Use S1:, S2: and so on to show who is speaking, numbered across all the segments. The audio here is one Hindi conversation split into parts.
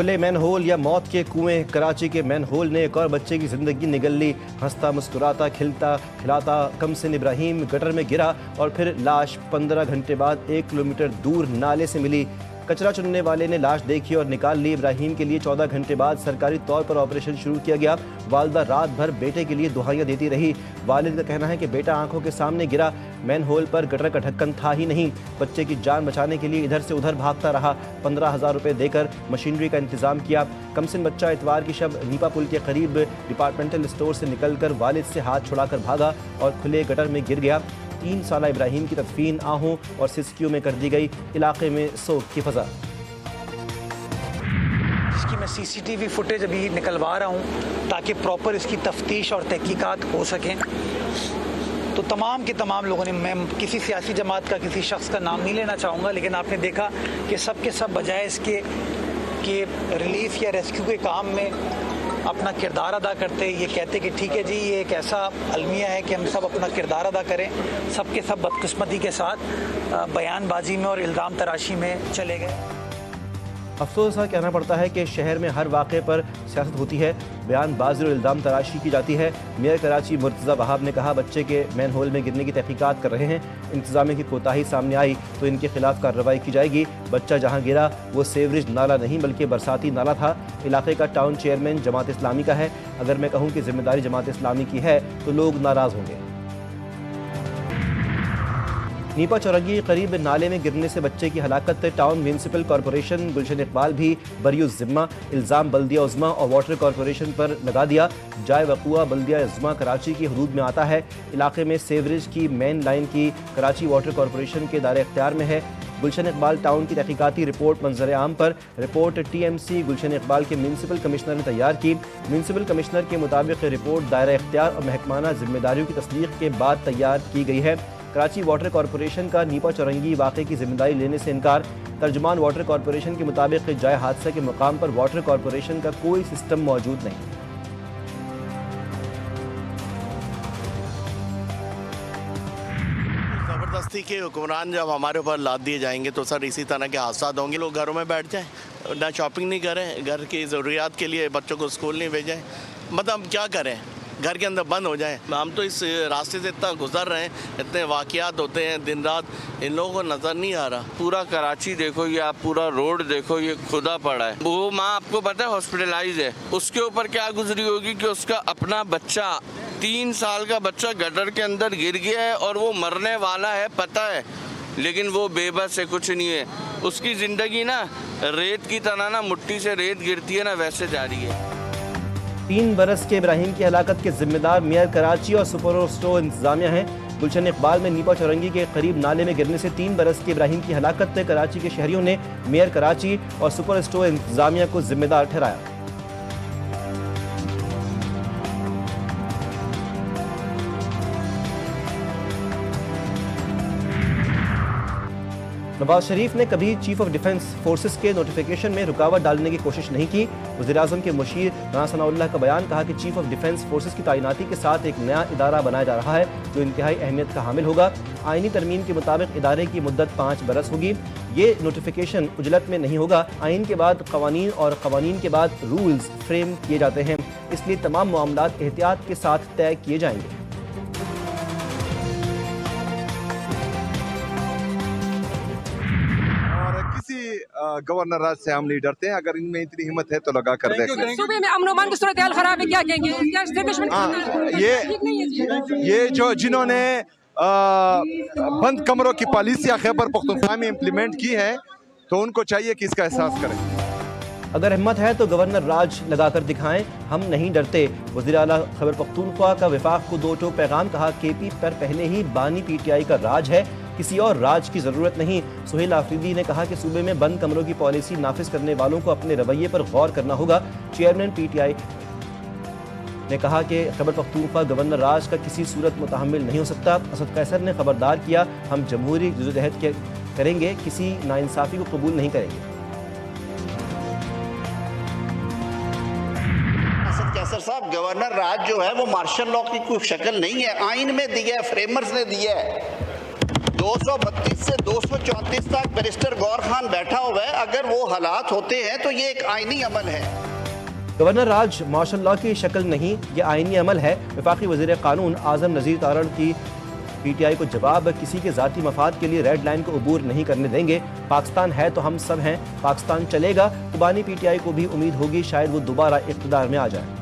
S1: खुले मैनहोल या मौत के कुएं। कराची के मैनहोल ने एक और बच्चे की जिंदगी निगल ली। हंसता मुस्कुराता खिलता खिलाता कमसिन इब्राहिम गटर में गिरा और फिर लाश 15 घंटे बाद 1 किलोमीटर दूर नाले से मिली। कचरा चुनने वाले ने लाश देखी और निकाल ली। इब्राहिम के लिए 14 घंटे बाद सरकारी तौर पर ऑपरेशन शुरू किया गया। वालिदा रात भर बेटे के लिए दुआएं देती रही। वालिद का कहना है कि बेटा आंखों के सामने गिरा। मैनहोल पर गटर का ढक्कन था ही नहीं। बच्चे की जान बचाने के लिए इधर से उधर भागता रहा। 15,000 रुपये देकर मशीनरी का इंतजाम किया। कमसिन बच्चा इतवार की शब नीपा पुल के करीब डिपार्टमेंटल स्टोर से निकलकर वालिद से हाथ छुड़ाकर भागा और खुले गटर में गिर गया। 3 साला इब्राहिम की तदफीन आहू और सिस्कियों में कर दी गई। इलाके में सोग की फजा।
S2: इसकी मैं CCTV फुटेज अभी निकलवा रहा हूँ ताकि प्रॉपर इसकी तफ्तीश और तहकीकात हो सकें। तो तमाम के तमाम लोगों ने, मैं किसी सियासी जमात का किसी शख्स का नाम नहीं लेना चाहूँगा, लेकिन आपने देखा कि सब के सब बजाय इसके कि रिलीफ या रेस्क्यू के काम में अपना किरदार अदा करते, ये कहते कि ठीक है जी ये एक ऐसा अलमिया है कि हम सब अपना किरदार अदा करें, सब के सब बदकिस्मती के साथ बयानबाजी में और इल्ज़ाम तराशी में चले गए।
S1: अफसोस का कहना पड़ता है कि शहर में हर वाक़े पर सियासत होती है, बयानबाजी और इल्ज़ाम तराशी की जाती है। मेयर कराची मुर्तज़ा वहाब ने कहा बच्चे के मैनहोल में गिरने की तहकीकात कर रहे हैं। इंतज़ामिया की कोताही सामने आई तो इनके खिलाफ कार्रवाई की जाएगी। बच्चा जहां गिरा वो सेवरेज नाला नहीं बल्कि बरसाती नाला था। इलाके का टाउन चेयरमैन जमात इस्लामी का है। अगर मैं कहूँ कि जिम्मेदारी जमात इस्लामी की है तो लोग नाराज़ होंगे। नीपा चौरंगी करीब नाले में गिरने से बच्चे की हलाकत। टाउन म्यूनसिपल कॉरपोरेशन गुलशन इकबाल भी बरियुज़ ज़िम्मा। इल्ज़ाम बल्दिया उज़्मा और वाटर कॉरपोरेशन पर लगा दिया। जाए वक़ुआ बल्दिया उज़्मा कराची की हदूद में आता है। इलाके में सेवरेज की मेन लाइन की कराची वाटर कॉरपोरेशन के दायरे इख्तियार में है। गुलशन इकबाल टाउन की तहकीकाती रिपोर्ट मंजर आम पर। रिपोर्ट TMC गुलशन इकबाल के म्यूनसिपल कमिश्नर ने तैयार की। म्यूनसिपल कमिश्नर के मुताबिक रिपोर्ट दायरा इख्तियार और महकमाना जिम्मेदारियों की तस्दीक के बाद तैयार की गई है। कराची वाटर कॉरपोरेशन का नीपा चौरंगी वाक़े की जिम्मेदारी लेने से इनकार। तर्जुमान वाटर कॉरपोरेशन के मुताबिक जाए हादसा के मुकाम पर वाटर कॉरपोरेशन का कोई सिस्टम मौजूद नहीं।
S3: ज़बरदस्ती के हुक्मरान जब हमारे ऊपर लाद दिए जाएंगे तो सर इसी तरह के हादसा होंगे। लोग घरों में बैठ जाएं, ना शॉपिंग नहीं करें, घर की ज़रूरियात के लिए बच्चों को स्कूल नहीं भेजें, मतलब हम क्या करें, घर के अंदर बंद हो जाएं। हम तो इस रास्ते से इतना गुजर रहे हैं, इतने वाक़यात होते हैं दिन रात, इन लोगों को नज़र नहीं आ रहा।
S4: पूरा कराची देखो, ये आप पूरा रोड देखो, ये खुदा पड़ा है। वो माँ आपको पता है हॉस्पिटलाइज है, उसके ऊपर क्या गुजरी होगी कि उसका अपना बच्चा 3 साल का बच्चा गटर के अंदर गिर गया है और वो मरने वाला है पता है, लेकिन वो बेबस है, कुछ नहीं है। उसकी ज़िंदगी ना रेत की तरह ना मुट्ठी से रेत गिरती है ना वैसे जा रही है।
S1: 3 बरस के इब्राहिम की हलाकत के जिम्मेदार मेयर कराची और सुपर स्टोर इंतजामिया हैं। गुलशन इकबाल में नीपा चौरंगी के करीब नाले में गिरने से 3 बरस के इब्राहिम की हलाकत कराची के शहरियों ने मेयर कराची और सुपर स्टोर इंतजामिया को जिम्मेदार ठहराया। नवाज शरीफ ने कभी चीफ ऑफ डिफेंस फोर्सेस के नोटिफिकेशन में रुकावट डालने की कोशिश नहीं की। वज़ीर-ए-आज़म के मुशीर राना सनाउल्लाह का बयान, कहा कि चीफ ऑफ डिफेंस फोर्सेस की तैनाती के साथ एक नया इदारा बनाया जा रहा है जो इंतहाई अहमियत का हामिल होगा। आईनी तरमीम के मुताबिक इदारे की मुद्दत 5 बरस होगी। ये नोटिफिकेशन उजलत में नहीं होगा। आइन के बाद कवानीन और कवानीन के बाद रूल्स फ्रेम किए जाते हैं, इसलिए तमाम मामलात एहतियात के साथ तय किए जाएंगे।
S5: गवर्नर राज से हम नहीं डरते हैं, अगर इनमें इतनी हिम्मत है तो लगा कर देखें।
S6: सूबे में अमन अमान की सूरत हाल खराब है, क्या कहेंगे?
S5: ये जो जिन्होंने बंद कमरों की पॉलिसियां खैबर पख्तूनख्वा में इम्प्लीमेंट की है तो उनको चाहिए कि इसका एहसास करें।
S1: अगर हिम्मत है तो गवर्नर राज लगाकर दिखाएं, हम नहीं डरते। वज़ीर आला खैबर पख्तूनख्वा का वफाक को 2 टोक पैगाम, कहा KP पर पहले ही बानी PTI का राज है, किसी और राज की ज़रूरत नहीं। सुहेल आफरीदी ने कहा कि सूबे में बंद कमरों की पॉलिसी नाफिज करने वालों को अपने रवैये पर गौर करना होगा। चेयरमैन PTI ने कहा कि खैबर पख्तूनख्वा गवर्नर राज का किसी सूरत मुतहम्मिल नहीं हो सकता। असद कैसर ने खबरदार किया, हम जमहूरी जद्दोजहद करेंगे, किसी नाइंसाफ़ी को कबूल नहीं करेंगे।
S7: कैसर साहब, गवर्नर राज जो है वो मार्शल लॉ की कोई शक्ल नहीं है, आइन में दिया है, फ्रेमर्स ने दिया है। 232 से 234 तक बैरिस्टर गौर खान बैठा हुआ है। अगर वो हालात होते हैं तो ये एक आईनी अमल है।
S1: गवर्नर राज मार्शल लॉ की शक्ल नहीं, ये आईनी अमल है। वफाकी वज़ीर कानून आज़म नज़ीर तारण की PTI को जवाब, किसी के ज़ाती मफाद के लिए रेड लाइन को अबूर नहीं करने देंगे। पाकिस्तान है तो हम सब हैं, पाकिस्तान चलेगा तो बानी PTI को भी उम्मीद होगी शायद वो दोबारा इक़्तिदार में आ जाए।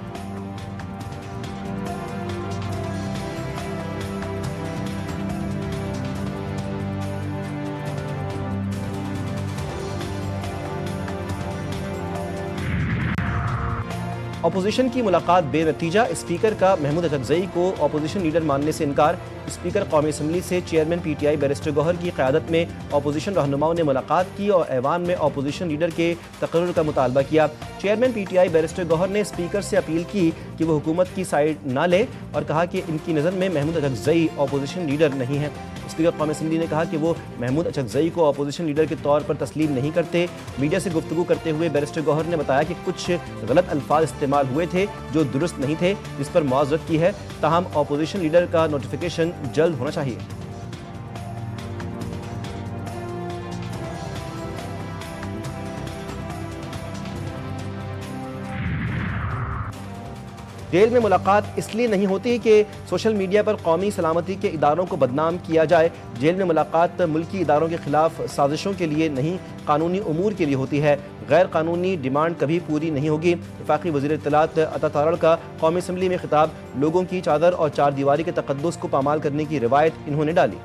S1: अपोजिशन की मुलाकात बेनतीजा, स्पीकर का महमूद अचकज़ई को अपोजिशन लीडर मानने से इनकार। स्पीकर कौमी असम्बली से चेयरमैन PTI बैरिस्टर गौहर की क़यादत में अपोजिशन रहनुमाओं ने मुलाकात की और ऐवान में अपोजिशन लीडर के तकर्रुर का मुतालबा किया। चेयरमैन PTI बैरिस्टर गौहर ने स्पीकर से अपील की कि वो हुकूमत की साइड ना ले और कहा कि इनकी नज़र में महमूद अचकज़ई अपोजिशन लीडर नहीं है। स्पीकर कौमी असम्बली ने कहा कि वो महमूद अचकज़ई को अपोजिशन लीडर के तौर पर तस्लीम नहीं करते। मीडिया से गुफ्तगू करते हुए बैरिस्टर गौहर ने बताया कि कुछ गलत अल्फाज इस्तेमाल हुए थे जो दुरुस्त नहीं थे, जिस पर मुआज़रत की है। ताहम अपोजिशन लीडर का नोटिफिकेशन जल्द होना चाहिए। जेल में मुलाकात इसलिए नहीं होती कि सोशल मीडिया पर कौमी सलामती के इदारों को बदनाम किया जाए। जेल में मुलाकात मुल्की इदारों के खिलाफ साजिशों के लिए नहीं, कानूनी उमूर के लिए होती है। गैर कानूनी डिमांड कभी पूरी नहीं होगी। वफाकी वज़ीर इत्तलात अता तारड़ का कौमी असम्बली में खिताब, लोगों की चादर और चार दीवारी के तक़द्दुस को पामाल करने की रिवायत इन्होंने डाली।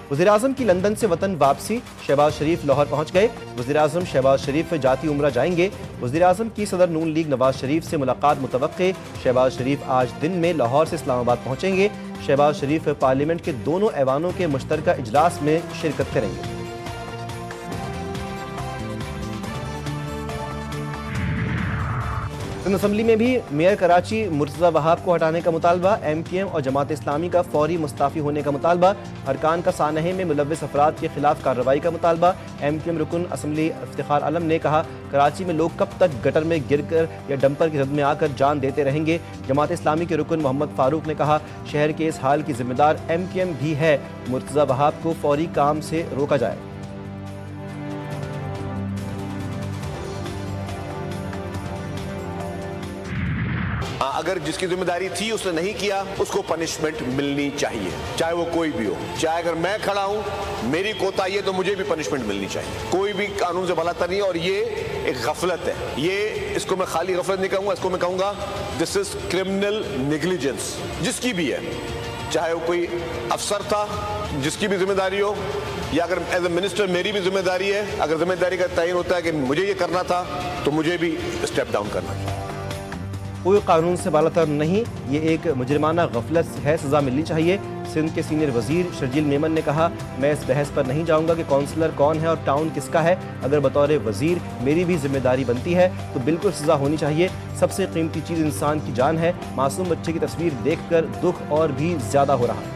S1: वज़ीर-ए-आज़म की लंदन से वतन वापसी, शहबाज शरीफ लाहौर पहुंच गए। वज़ीर-ए-आज़म शहबाज शरीफ जाती उम्रा जाएंगे। वज़ीर-ए-आज़म की सदर नून लीग नवाज शरीफ से मुलाकात मुतवक्के। शहबाज शरीफ आज दिन में लाहौर से इस्लामाबाद पहुंचेंगे। शहबाज शरीफ पार्लियामेंट के दोनों ऐवानों के मुश्तरका इजलास में शिरकत करेंगे। सिंध असम्बली में भी मेयर कराची मुर्तज़ा वहाब को हटाने का मुतालबा। MKM और जमात इस्लामी का फौरी मुस्ताफ़ी होने का मुतालबा। अरकान का सानहे में मुलव्विस अफराद के खिलाफ कार्रवाई का मुतालबा। MKM रुकन असम्बली इफ्तिखार आलम ने कहा, कराची में लोग कब तक गटर में गिरकर या डंपर की जद में आकर जान देते रहेंगे। जमात इस्लामी के रुकन मोहम्मद फारूक ने कहा, शहर के इस हाल की जिम्मेदार MKM भी है। मुर्तज़ा वहाब को फौरी काम से रोका जाए।
S8: अगर जिसकी जिम्मेदारी थी उसने नहीं किया, उसको पनिशमेंट मिलनी चाहिए, चाहे वो कोई भी हो। चाहे अगर मैं खड़ा हूं, मेरी कोताही है तो मुझे भी पनिशमेंट मिलनी चाहिए। कोई भी कानून से भलातर नहीं है और ये एक गफलत है। ये इसको मैं खाली गफलत नहीं कहूंगा, इसको मैं कहूंगा दिस इज क्रिमिनल नेग्लिजेंस। जिसकी भी है, चाहे वो कोई अफसर था, जिसकी भी जिम्मेदारी हो, या अगर एज ए मिनिस्टर मेरी भी जिम्मेदारी है, अगर जिम्मेदारी का तयन होता है कि मुझे ये करना था तो मुझे भी स्टेप डाउन करना चाहिए।
S1: कोई कानून से बालातर नहीं, ये एक मुजरिमाना गफलत है, सज़ा मिलनी चाहिए। सिंध के सीनियर वजीर शर्जील मेमन ने कहा, मैं इस बहस पर नहीं जाऊंगा कि काउंसलर कौन है और टाउन किसका है। अगर बतौर वजीर मेरी भी जिम्मेदारी बनती है तो बिल्कुल सज़ा होनी चाहिए। सबसे कीमती चीज़ इंसान की जान है। मासूम बच्चे की तस्वीर देखकर दुख और भी ज़्यादा हो रहा है।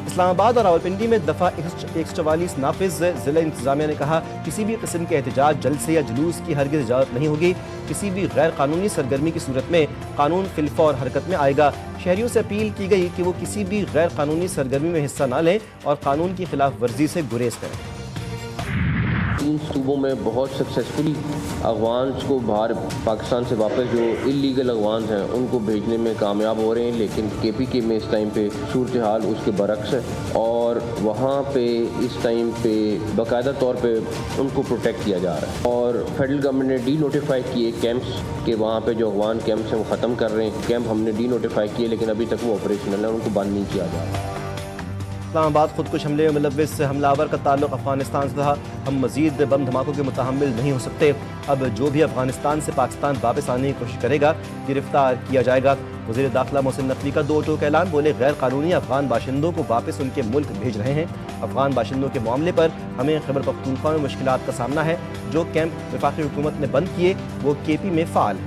S1: इस्लामाबाद और रावलपिंडी में दफ़ा 144 नाफिज। ज़िला इंतज़ामिया ने कहा, किसी भी किस्म के एहतजाज, जलसे या जुलूस की हरगिज़ इजाज़त नहीं होगी। किसी भी गैर कानूनी सरगर्मी की सूरत में कानून फिलफौर हरकत में आएगा। शहरियों से अपील की गई कि वो किसी भी गैर कानूनी सरगर्मी में हिस्सा न लें और कानून की खिलाफ वर्जी से गुरेज करें।
S9: 3 सूबों में बहुत सक्सेसफुली अफगान्स को बाहर पाकिस्तान से वापस जो इलीगल अफगान्स हैं उनको भेजने में कामयाब हो रहे हैं, लेकिन KPK में इस टाइम पे सूरत हाल उसके बरक्स है और वहाँ पे इस टाइम पे बाकायदा तौर पे उनको प्रोटेक्ट किया जा रहा है। और फेडरल गवर्नमेंट ने डी नोटिफाई किए कैंप्स के, वहाँ पे जो अफगान कैंप्स हैं वो ख़त्म कर रहे हैं। कैंप हमने डी नोटिफाई किए लेकिन अभी तक वो ऑपरेशनल है, उनको बंद नहीं किया जा रहा।
S1: इस्लामाबाद खुदकुश हमले में मुलव्विस हमलावर का ताल्लुक अफगानिस्तान से था। हम मजीद बम धमाकों के मुतहम्मिल नहीं हो सकते। अब जो भी अफगानिस्तान से पाकिस्तान वापस आने की कोशिश करेगा गिरफ्तार किया जाएगा। वज़ीर दाखिला मोहसिन नकवी का 2 टोक ऐलान, बोले गैर कानूनी अफगान बाशिंदों को वापस उनके मुल्क भेज रहे हैं। अफगान बाशिंदों के मामले पर हमें खैबर पख्तूनख्वा में मुश्किलात का सामना है। जो कैंप वफाकी हुकूमत ने बंद किए वो KP में फ़ाल है।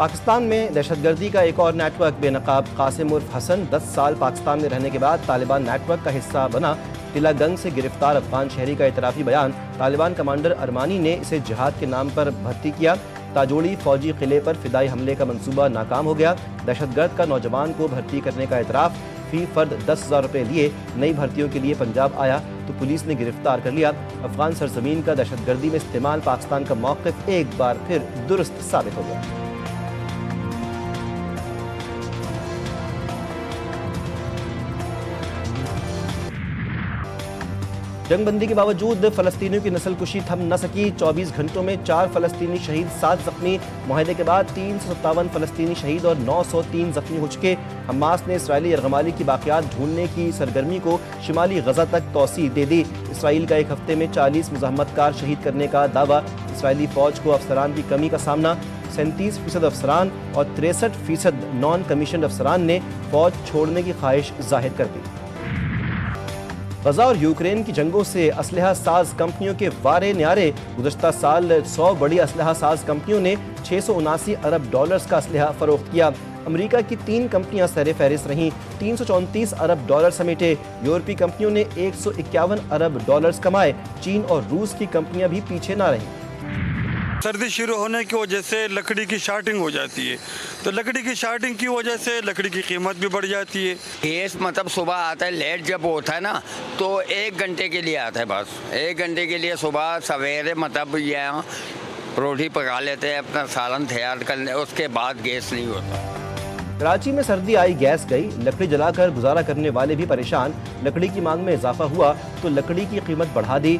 S1: पाकिस्तान में दहशतगर्दी का एक और नेटवर्क बेनकाब कासिम उर्फ हसन 10 साल पाकिस्तान में रहने के बाद तालिबान नेटवर्क का हिस्सा बना। टिलागंज से गिरफ्तार अफगान शहरी का इतराफ़ी बयान। तालिबान कमांडर अरमानी ने इसे जिहाद के नाम पर भर्ती किया। ताजोड़ी फौजी किले पर फिदाई हमले का मंसूबा नाकाम हो गया। दहशतगर्द का नौजवान को भर्ती करने का इतराफ़। फी फर्द 10,000 रुपये लिए नई भर्तियों के लिए पंजाब आया तो पुलिस ने गिरफ्तार कर लिया। अफगान सरजमीन का दहशतगर्दी में इस्तेमाल पाकिस्तान का मौक़िफ़ एक बार फिर दुरुस्त साबित हो गया। जंगबंदी के बावजूद फ़लस्तीनियों की नस्लकुशी थम न सकी। 24 घंटों में 4 फ़लस्तीनी शहीद, 7 जख्मी। मुआहदे के बाद 357 फ़लस्तीनी शहीद और 903 जख्मी हो चुके। हमास ने इसराइली यरगमाली की बाक़ियात ढूंढने की सरगर्मी को शिमाली गजा तक तौसी दे दी। इसराइल का एक हफ्ते में 40 मुज़ाहमतकार शहीद करने का दावा। इसराइली फ़ौज को अफसरान की कमी का सामना। 37% अफसरान और 63% नॉन कमीशन अफसरान ने फ़ौज छोड़ने की ख्वाहिश जाहिर कर दी। गजा और यूक्रेन की जंगों से असलहा साज कंपनियों के वारे न्यारे। गुज़श्ता साल 100 बड़ी असलहा साज कंपनियों ने 679 अरब डॉलर्स का असलहा फरोख्त किया। अमेरिका की 3 कंपनियां सर फहरिस्त रहीं, 334 अरब डॉलर समेटे। यूरोपीय कंपनियों ने 151 अरब डॉलर्स कमाए। चीन और रूस की कंपनियां भी पीछे ना रहीं।
S10: सर्दी शुरू होने की वजह से लकड़ी की शार्टिंग हो जाती है, तो लकड़ी की शार्टिंग की वजह से लकड़ी की कीमत भी बढ़ जाती है।
S11: गैस मतलब सुबह आता है, लेट जब होता है ना तो 1 घंटे के लिए आता है, बस 1 घंटे के लिए सुबह सवेरे मतलब यहाँ रोटी पका लेते हैं, अपना सालन तैयार कर ले, उसके बाद गैस नहीं होता।
S1: कराची में सर्दी आई गैस गई। लकड़ी जलाकर गुजारा करने वाले भी परेशान। लकड़ी की मांग में इजाफा हुआ तो लकड़ी की कीमत बढ़ा दी।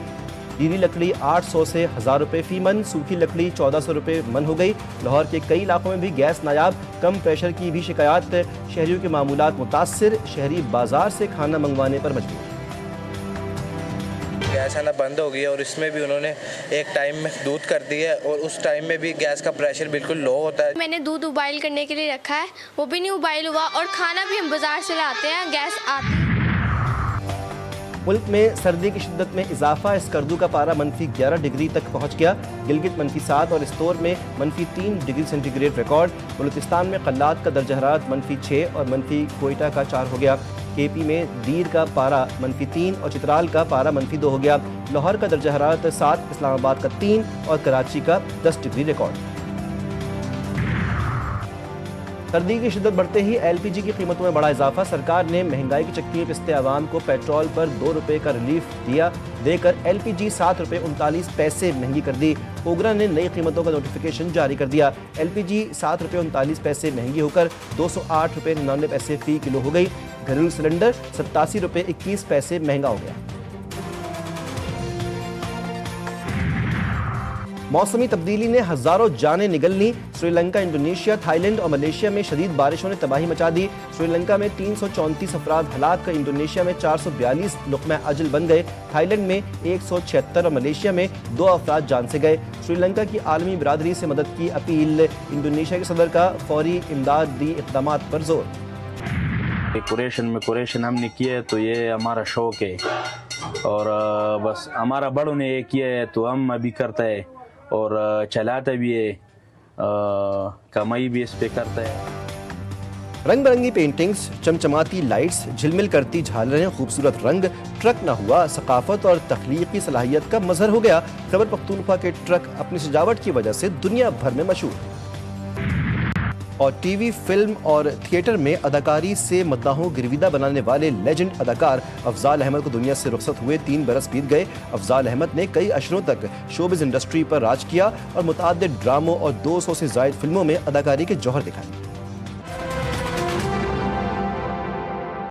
S1: गीली लकड़ी 800 से 1000 रुपये फी मन, सूखी लकड़ी 1400 रुपये मन हो गई। लाहौर के कई इलाकों में भी गैस नायाब। कम प्रेशर की भी शिकायत। शहरियों के मामूलात मुतासिर। शहरी बाजार से खाना मंगवाने पर मजबूर।
S12: गैस आना बंद हो गई है और इसमें भी उन्होंने एक टाइम में दूध कर दिया है और उस टाइम में भी गैस का प्रेशर बिल्कुल लो होता है।
S13: मैंने दूध उबाइल करने के लिए रखा है, वो भी नहीं उबाइल हुआ और खाना भी हम बाजार से लाते हैं, गैस आती है।
S1: मुल्क में सर्दी की शिद्दत में इजाफा। स्कर्दू का पारा -11 डिग्री तक पहुँच गया। गिलगित -7 और स्टोर में -3 डिग्री सेंटीग्रेड रिकॉर्ड। बलूचिस्तान में कल्लात का दर्जा हरारत -6 और कोयटा का 4 हो गया। केपी में दीर का पारा -3 और चित्राल का पारा -2 हो गया। लाहौर का दर्जा हरारत 7, इस्लामाबाद का 3 और कराची का 10 डिग्री रिकॉर्ड। सर्दी की शिद्दत बढ़ते ही LPG की कीमतों में बड़ा इजाफा। सरकार ने महंगाई की चक्की में पिसते आवाम को पेट्रोल पर 2 रुपये का रिलीफ देकर LPG 7 रुपये 39 पैसे महंगी कर दी। ओगरा ने नई कीमतों का नोटिफिकेशन जारी कर दिया। LPG 7 रुपये 39 पैसे महंगी होकर 208 रुपये 99 पैसे फी किलो हो गई। घरेलू सिलेंडर 87 रुपये 21 पैसे महंगा हो गया। मौसमी तब्दीली ने हजारों जानें निगल ली। श्रीलंका, इंडोनेशिया, थाईलैंड और मलेशिया में शदीद बारिशों ने तबाही मचा दी। श्रीलंका में 334 अफराद हलाक कर इंडोनेशिया में 442 लुक़्मा अजल बन गए। थाईलैंड में 176 और मलेशिया में 2 अफराद जान से गए। श्रीलंका की आलमी बिरादरी से मदद की अपील। इंडोनेशिया के सदर का फौरी इमदादी इक़दाम पर जोर।
S14: कुरेशन हमने किया है तो ये हमारा शौक है और बस हमारा बड़ों ने ये किया है तो हम अभी करते हैं और चलाता भी है, कमाई भी इस पे करता है।
S1: रंग बिरंगी पेंटिंग्स, चमचमाती लाइट्स, झिलमिल करती झालरें, खूबसूरत रंग। ट्रक न हुआ, सकाफत और तख्लीकी सलाहियत का मजहर हो गया। खैबर पख्तूनख्वा के ट्रक अपनी सजावट की वजह से दुनिया भर में मशहूर। और टीवी, फिल्म और थिएटर में अदाकारी से मद्दाहों गिरविदा बनाने वाले लेजेंड अदाकार अफजाल अहमद को दुनिया से रुखसत हुए 3 बरस बीत गए। अफजाल अहमद ने कई अशरों तक शोबिज़ इंडस्ट्री पर राज किया और मुतअद्दिद ड्रामों और 200 से ज़ायद फिल्मों में अदाकारी के जौहर दिखाए।